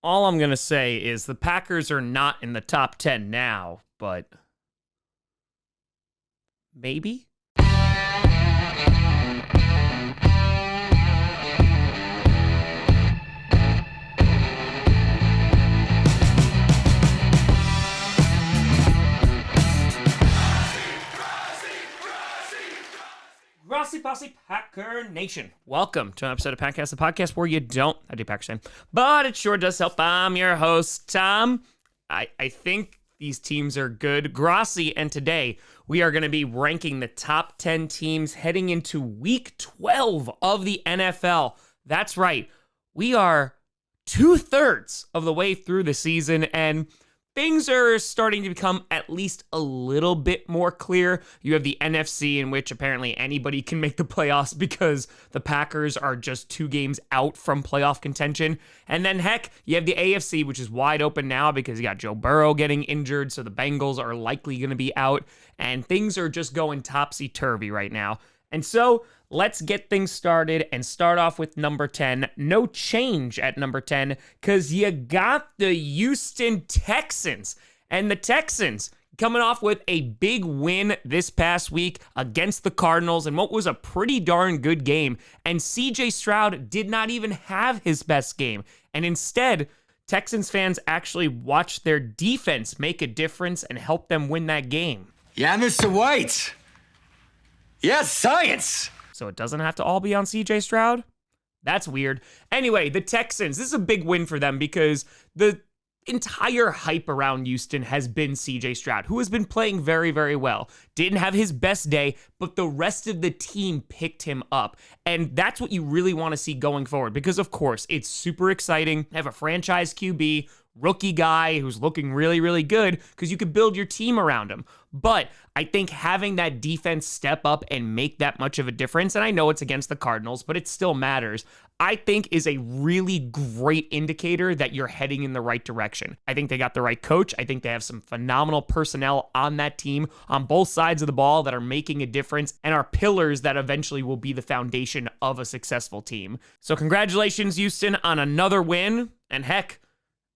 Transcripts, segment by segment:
All I'm going to say is the Packers are not in the top 10 now, but maybe? Grossi Posse Packer Nation. Welcome to an episode of Packcast, the podcast where you don't, I do Packers fan, but it sure does help. I'm your host, Tom. I think these teams are good. Grossi, and today we are going to be ranking the top 10 teams heading into week 12 of the NFL. That's right. We are 2/3 of the way through the season, and things are starting to become at least a little bit more clear. You have the NFC, in which apparently anybody can make the playoffs because the Packers are just 2 games out from playoff contention. And then, heck, you have the AFC, which is wide open now because you got Joe Burrow getting injured, so the Bengals are likely going to be out. And things are just going topsy-turvy right now. And so, let's get things started and start off with number 10. No change at number 10 because you got the Houston Texans. And the Texans coming off with a big win this past week against the Cardinals in what was a pretty darn good game. And CJ Stroud did not even have his best game. And instead, Texans fans actually watched their defense make a difference and help them win that game. Yeah, Mr. White. Yes, science. So it doesn't have to all be on CJ Stroud? That's weird. Anyway, the Texans, this is a big win for them because the entire hype around Houston has been CJ Stroud, who has been playing very, very well. Didn't have his best day, but the rest of the team picked him up. And that's what you really want to see going forward because, of course, it's super exciting to have a franchise QB, rookie guy who's looking really, really good because you could build your team around him. But I think having that defense step up and make that much of a difference, and I know it's against the Cardinals, but it still matters, I think is a really great indicator that you're heading in the right direction. I think they got the right coach. I think they have some phenomenal personnel on that team on both sides of the ball that are making a difference and are pillars that eventually will be the foundation of a successful team. So congratulations, Houston, on another win. And heck,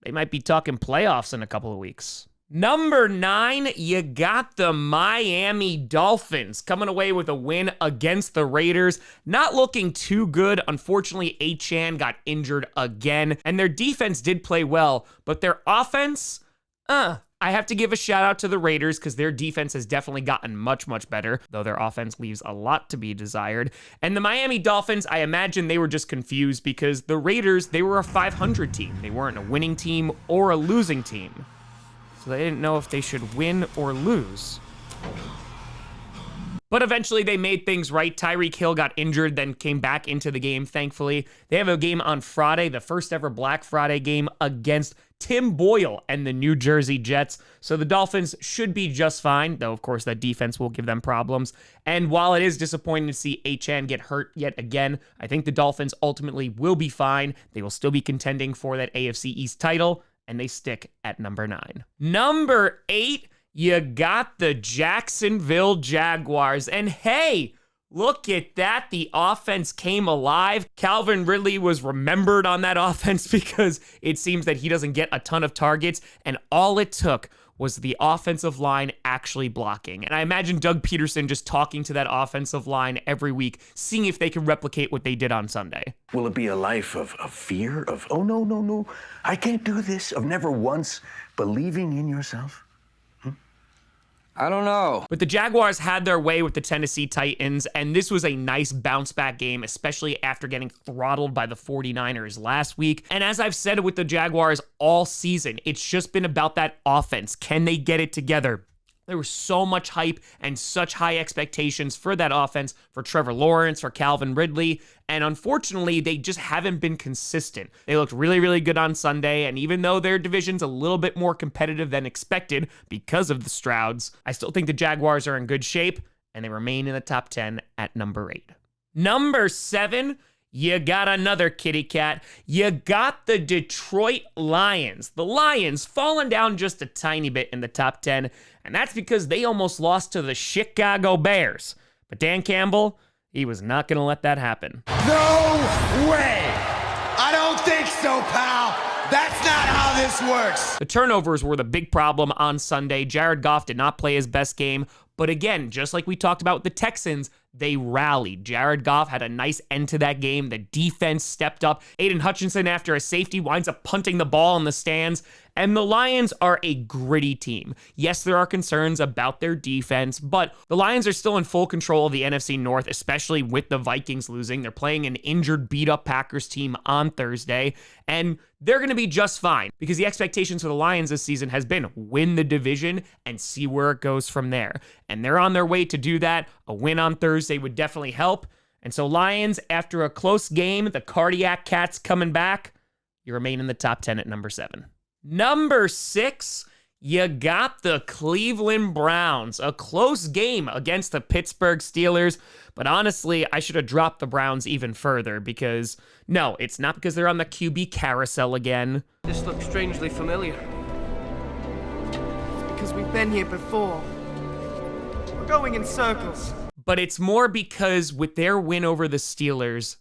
they might be talking playoffs in a couple of weeks. Number 9, you got the Miami Dolphins coming away with a win against the Raiders. Not looking too good. Unfortunately, Achane got injured again, and their defense did play well, but their offense, I have to give a shout out to the Raiders because their defense has definitely gotten much, much better, though their offense leaves a lot to be desired. And the Miami Dolphins, I imagine they were just confused because the Raiders, they were a 500 team. They weren't a winning team or a losing team. So they didn't know if they should win or lose. But eventually they made things right. Tyreek Hill got injured, then came back into the game, thankfully. They have a game on Friday, the first ever Black Friday game against Tim Boyle and the New Jersey Jets. So the Dolphins should be just fine, though, of course, that defense will give them problems. And while it is disappointing to see Achane get hurt yet again, I think the Dolphins ultimately will be fine. They will still be contending for that AFC East title, and they stick at number 9. Number 8, you got the Jacksonville Jaguars. And hey, look at that. The offense came alive. Calvin Ridley was remembered on that offense because it seems that he doesn't get a ton of targets. And all it took was the offensive line actually blocking. And I imagine Doug Peterson just talking to that offensive line every week, seeing if they can replicate what they did on Sunday. Will it be a life of fear, of, oh, no, I can't do this, of never once believing in yourself? I don't know. But the Jaguars had their way with the Tennessee Titans, and this was a nice bounce-back game, especially after getting throttled by the 49ers last week. And as I've said with the Jaguars all season, it's just been about that offense. Can they get it together? There was so much hype and such high expectations for that offense, for Trevor Lawrence, for Calvin Ridley, and unfortunately, they just haven't been consistent. They looked really, really good on Sunday, and even though their division's a little bit more competitive than expected because of the Strouds, I still think the Jaguars are in good shape, and they remain in the top 10 at number 8. Number 7, you got another kitty cat. You got the Detroit Lions. The Lions falling down just a tiny bit in the top 10, and that's because they almost lost to the Chicago Bears. But Dan Campbell, he was not going to let that happen. No way! I don't think so, pal! That's not how this works. The turnovers were the big problem on Sunday. Jared Goff did not play his best game, but again, just like we talked about with the Texans, they rallied. Jared Goff had a nice end to that game. The defense stepped up. Aiden Hutchinson, after a safety, winds up punting the ball in the stands. And the Lions are a gritty team. Yes, there are concerns about their defense, but the Lions are still in full control of the NFC North, especially with the Vikings losing. They're playing an injured, beat-up Packers team on Thursday, and they're going to be just fine because the expectations for the Lions this season has been win the division and see where it goes from there. And they're on their way to do that. A win on Thursday would definitely help. And so Lions, after a close game, the Cardiac Cats coming back, you remain in the top 10 at number 7. Number 6, you got the Cleveland Browns. A close game against the Pittsburgh Steelers. But honestly, I should have dropped the Browns even further because, no, it's not because they're on the QB carousel again. This looks strangely familiar. It's because we've been here before. We're going in circles. But it's more because with their win over the Steelers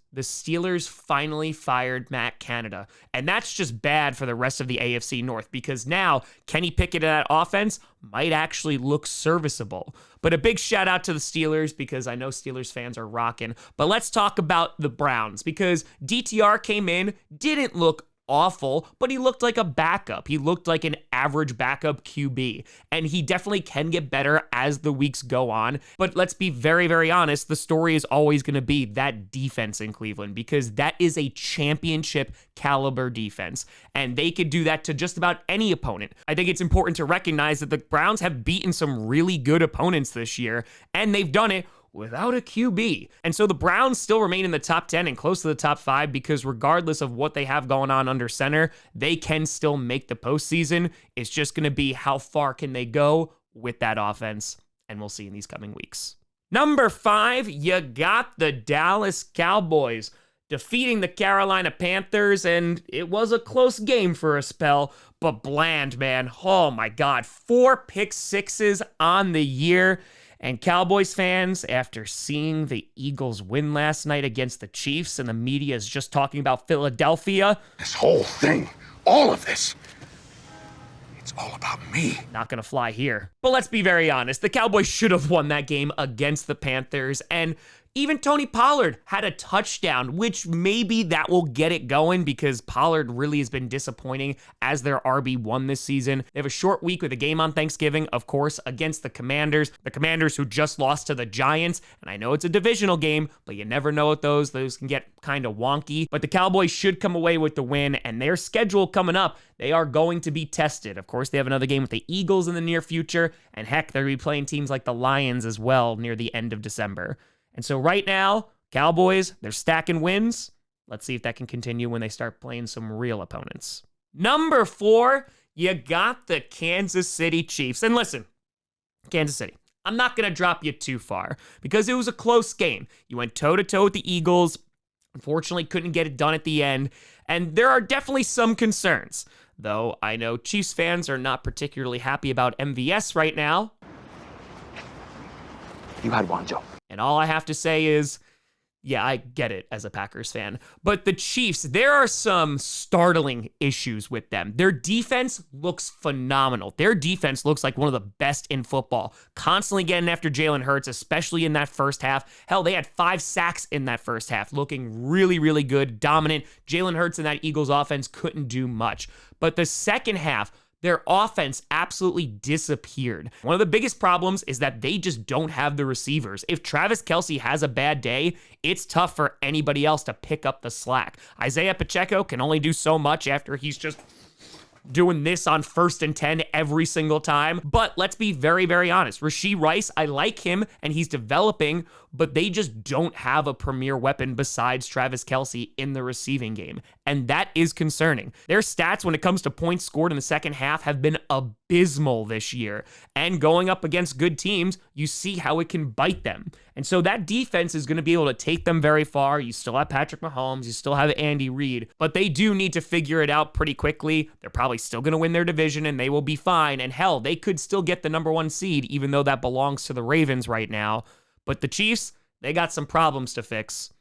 finally fired Matt Canada. And that's just bad for the rest of the AFC North because now Kenny Pickett in that offense might actually look serviceable. But a big shout out to the Steelers because I know Steelers fans are rocking. But let's talk about the Browns because DTR came in, didn't look awful, but he looked like a backup. He looked like an average backup QB, and he definitely can get better as the weeks go on. But let's be very, very honest, the story is always going to be that defense in Cleveland because that is a championship caliber defense, and they could do that to just about any opponent. I think it's important to recognize that the Browns have beaten some really good opponents this year, and they've done it without a QB. And so the Browns still remain in the top 10 and close to the top 5 because regardless of what they have going on under center, they can still make the postseason. It's just going to be how far can they go with that offense, and we'll see in these coming weeks. Number 5, you got the Dallas Cowboys defeating the Carolina Panthers, and it was a close game for a spell, but bland, man. Oh my God, 4 pick sixes on the year. And Cowboys fans, after seeing the Eagles win last night against the Chiefs and the media is just talking about Philadelphia. This whole thing, all of this, it's all about me. Not gonna fly here. But let's be very honest, the Cowboys should have won that game against the Panthers, and even Tony Pollard had a touchdown, which maybe that will get it going because Pollard really has been disappointing as their RB1 this season. They have a short week with a game on Thanksgiving, of course, against the Commanders who just lost to the Giants. And I know it's a divisional game, but you never know with those. Those can get kind of wonky. But the Cowboys should come away with the win, and their schedule coming up, they are going to be tested. Of course, they have another game with the Eagles in the near future, and heck, they're going to be playing teams like the Lions as well near the end of December. And so right now, Cowboys, they're stacking wins. Let's see if that can continue when they start playing some real opponents. Number 4, you got the Kansas City Chiefs. And listen, Kansas City, I'm not going to drop you too far because it was a close game. You went toe-to-toe with the Eagles. Unfortunately, couldn't get it done at the end. And there are definitely some concerns. Though I know Chiefs fans are not particularly happy about MVS right now. You had one, Joe. And all I have to say is, yeah, I get it as a Packers fan. But the Chiefs, there are some startling issues with them. Their defense looks phenomenal. Their defense looks like one of the best in football. Constantly getting after Jalen Hurts, especially in that first half. Hell, they had 5 sacks in that first half, looking really, really good, dominant. Jalen Hurts and that Eagles offense couldn't do much. But the second half, their offense absolutely disappeared. One of the biggest problems is that they just don't have the receivers. If Travis Kelce has a bad day, it's tough for anybody else to pick up the slack. Isaiah Pacheco can only do so much after he's just doing this on 1st and 10 every single time. But let's be very, very honest. Rashee Rice, I like him and he's developing, but they just don't have a premier weapon besides Travis Kelce in the receiving game. And that is concerning. Their stats when it comes to points scored in the second half have been abysmal this year. And going up against good teams, you see how it can bite them. And so that defense is going to be able to take them very far. You still have Patrick Mahomes, you still have Andy Reid, but they do need to figure it out pretty quickly. They're probably still going to win their division and they will be fine. And hell, they could still get the number 1 seed, even though that belongs to the Ravens right now. But the Chiefs, they got some problems to fix.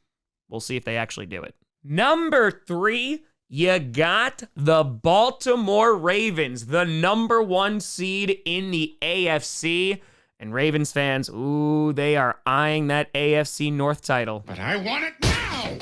We'll see if they actually do it. Number 3, You got the Baltimore Ravens, the #1 seed in the AFC. And Ravens fans, ooh, they are eyeing that AFC North title. But I want it now!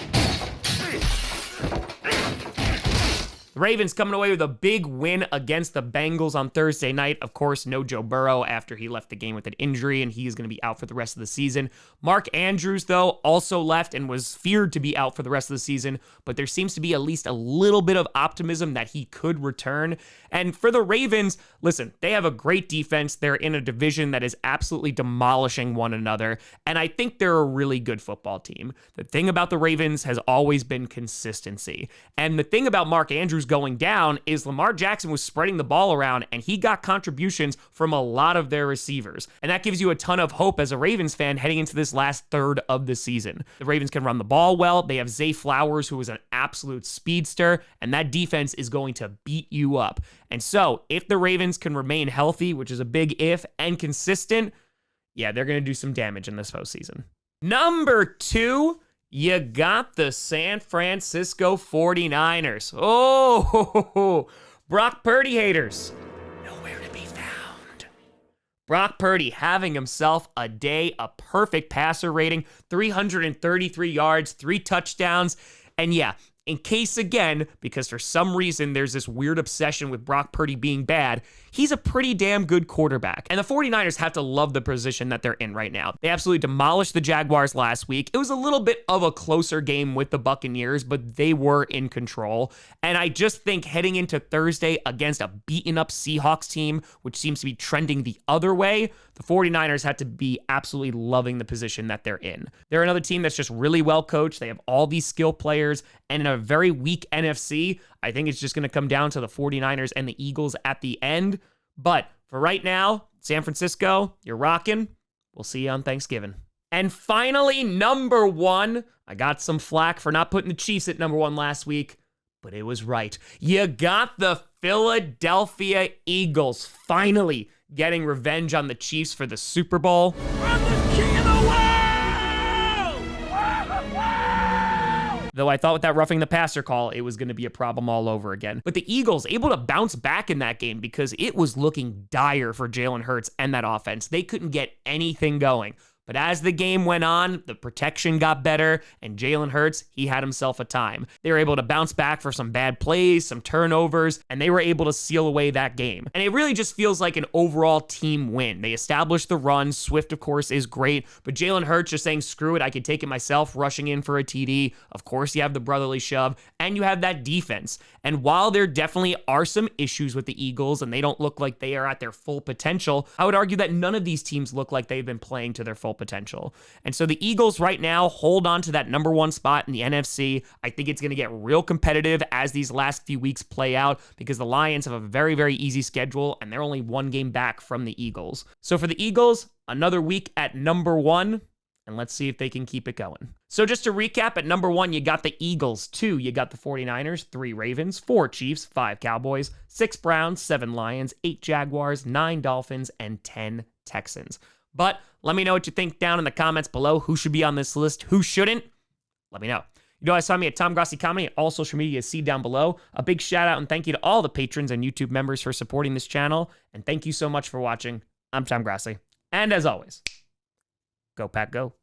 The Ravens coming away with a big win against the Bengals on Thursday night. Of course, no Joe Burrow after he left the game with an injury, and he is going to be out for the rest of the season. Mark Andrews, though, also left and was feared to be out for the rest of the season, but there seems to be at least a little bit of optimism that he could return. And for the Ravens, listen, they have a great defense. They're in a division that is absolutely demolishing one another, and I think they're a really good football team. The thing about the Ravens has always been consistency. And the thing about Mark Andrews going down is Lamar Jackson was spreading the ball around, and he got contributions from a lot of their receivers. And that gives you a ton of hope as a Ravens fan heading into this last third of the season. The Ravens can run the ball well. They have Zay Flowers, who is an absolute speedster, and that defense is going to beat you up. And so, if the Ravens can remain healthy, which is a big if, and consistent, yeah, they're going to do some damage in this postseason. Number 2, you got the San Francisco 49ers. Oh, Brock Purdy haters. Nowhere to be found. Brock Purdy having himself a day, a perfect passer rating, 333 yards, 3 touchdowns. And yeah, in case again, because for some reason there's this weird obsession with Brock Purdy being bad, he's a pretty damn good quarterback. And the 49ers have to love the position that they're in right now. They absolutely demolished the Jaguars last week. It was a little bit of a closer game with the Buccaneers, but they were in control. And I just think heading into Thursday against a beaten up Seahawks team, which seems to be trending the other way, the 49ers had to be absolutely loving the position that they're in. They're another team that's just really well coached. They have all these skill players, and in a very weak NFC, I think it's just going to come down to the 49ers and the Eagles at the end. But for right now, San Francisco, you're rocking. We'll see you on Thanksgiving. And finally, number 1. I got some flack for not putting the Chiefs at number 1 last week, but it was right. You got the Philadelphia Eagles finally getting revenge on the Chiefs for the Super Bowl. I'm the king of the world! Though I thought with that roughing the passer call, it was going to be a problem all over again. But the Eagles able to bounce back in that game because it was looking dire for Jalen Hurts and that offense. They couldn't get anything going. But as the game went on, the protection got better, and Jalen Hurts, he had himself a time. They were able to bounce back for some bad plays, some turnovers, and they were able to seal away that game. And it really just feels like an overall team win. They established the run. Swift, of course, is great, but Jalen Hurts just saying, screw it, I could take it myself, rushing in for a TD. Of course, you have the brotherly shove, and you have that defense. And while there definitely are some issues with the Eagles, and they don't look like they are at their full potential, I would argue that none of these teams look like they've been playing to their full potential. And so the Eagles right now hold on to that number 1 spot in the NFC. I think it's going to get real competitive as these last few weeks play out because the Lions have a very, very easy schedule and they're only 1 game back from the Eagles. So for the Eagles, another week at number 1. And let's see if they can keep it going. So just to recap, at number 1, you got the Eagles. 2, you got the 49ers. 3, Ravens. 4, Chiefs. 5, Cowboys. 6, Browns. 7, Lions. 8, Jaguars. 9, Dolphins. And 10, Texans. But let me know what you think down in the comments below. Who should be on this list? Who shouldn't? Let me know. You know, I saw me at Tom Grossi Comedy. All social media is see down below. A big shout out and thank you to all the patrons and YouTube members for supporting this channel. And thank you so much for watching. I'm Tom Grossi. And as always, go Pack Go.